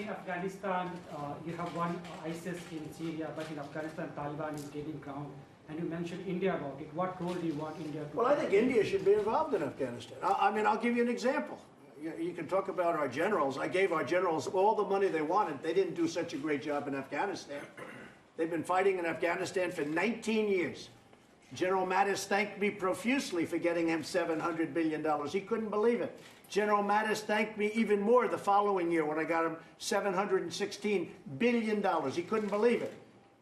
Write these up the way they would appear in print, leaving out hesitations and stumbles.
In Afghanistan, you have one ISIS in Syria, but in Afghanistan, Taliban is gaining ground. And you mentioned India about it. What role do you want India to play? Well, I think India should be involved in Afghanistan. I mean, I'll give you an example. You can talk about our generals. I gave our generals all the money they wanted. They didn't do such a great job in Afghanistan. They've been fighting in Afghanistan for 19 years. General Mattis thanked me profusely for getting him $700 billion. He couldn't believe it. General Mattis thanked me even more the following year when I got him $716 billion. He couldn't believe it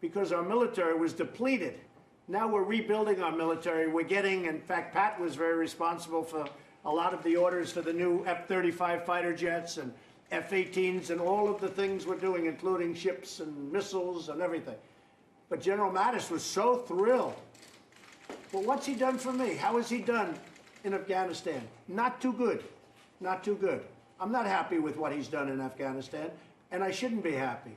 because our military was depleted. Now we're rebuilding our military. We're getting, in fact, Pat was very responsible for a lot of the orders for the new F-35 fighter jets and F-18s and all of the things we're doing, including ships and missiles and everything. But General Mattis was so thrilled. Well, what's he done for me? How has he done in Afghanistan? Not too good. Not too good. I'm not happy with what he's done in Afghanistan, and I shouldn't be happy.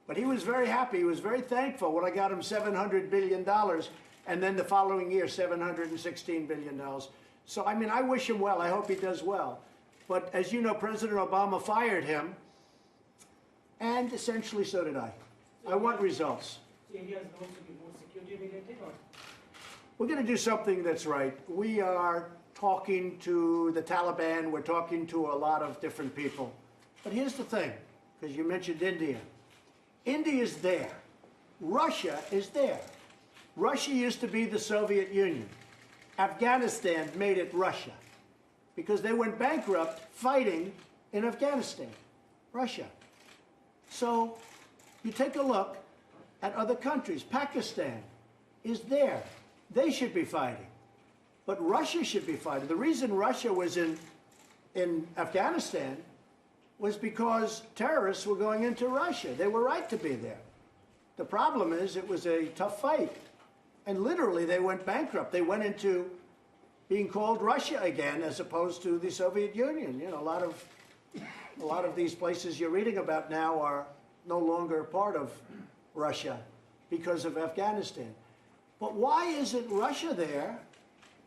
But he was very happy. He was very thankful when I got him $700 billion, and then the following year, $716 billion. So, I mean, I wish him well. I hope he does well. But as you know, President Obama fired him, and essentially so did I. I want results. So India is going to be more security related, or? We're going to do something that's right. We are talking to the Taliban. We're talking to a lot of different people. But here's the thing, because you mentioned India. India is there. Russia is there. Russia used to be the Soviet Union. Afghanistan made it Russia because they went bankrupt fighting in Afghanistan, Russia. So you take a look at other countries. Pakistan is there. They should be fighting. But Russia should be fighting. The reason Russia was in Afghanistan was because terrorists were going into Russia. They were right to be there. The problem is it was a tough fight. And literally they went bankrupt. They went into being called Russia again as opposed to the Soviet Union. You know, a lot of these places you're reading about now are no longer part of Russia because of Afghanistan. But why isn't Russia there?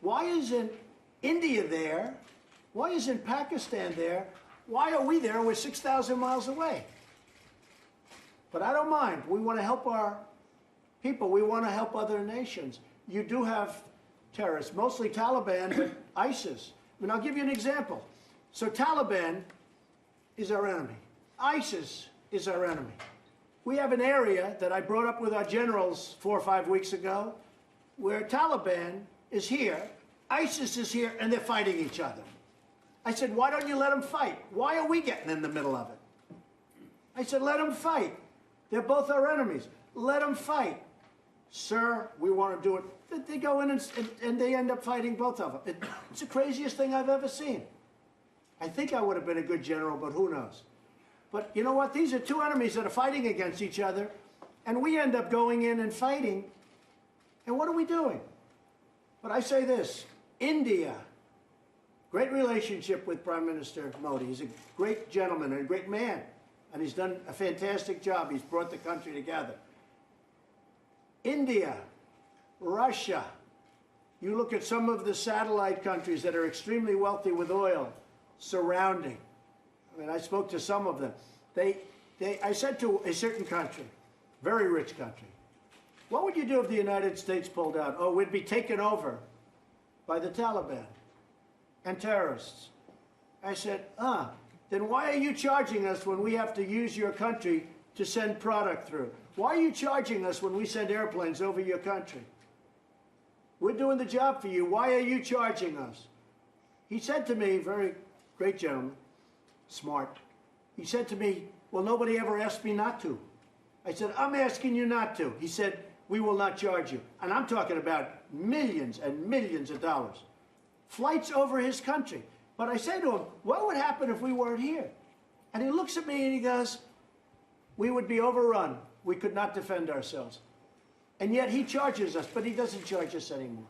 Why isn't India there? Why isn't Pakistan there? Why are we there? We're 6,000 miles away. But I don't mind. We want to help our people. We want to help other nations. You do have terrorists, mostly Taliban, but ISIS. I mean, I'll give you an example. So Taliban is our enemy. ISIS is our enemy. We have an area that I brought up with our generals 4 or 5 weeks ago where Taliban is here, ISIS is here, and they're fighting each other. I said, why don't you let them fight? Why are we getting in the middle of it? I said, let them fight. They're both our enemies. Let them fight. Sir, we want to do it. They go in and they end up fighting both of them. It's the craziest thing I've ever seen. I think I would have been a good general, but who knows? But you know what? These are two enemies that are fighting against each other, and we end up going in and fighting. And what are we doing? But I say this, India, great relationship with Prime Minister Modi. He's a great gentleman and a great man, and he's done a fantastic job. He's brought the country together. India, Russia, you look at some of the satellite countries that are extremely wealthy with oil surrounding. I mean, I spoke to some of them. I said to a certain country, very rich country, what would you do if the United States pulled out? Oh, we'd be taken over by the Taliban and terrorists. I said, then why are you charging us when we have to use your country to send product through? Why are you charging us when we send airplanes over your country? We're doing the job for you. Why are you charging us? He said to me, very great gentleman, smart. He said to me, well, nobody ever asked me not to. I said, I'm asking you not to. He said, we will not charge you. And I'm talking about millions and millions of dollars. Flights over his country. But I say to him, what would happen if we weren't here? And he looks at me and he goes, we would be overrun. We could not defend ourselves. And yet he charges us, but he doesn't charge us anymore.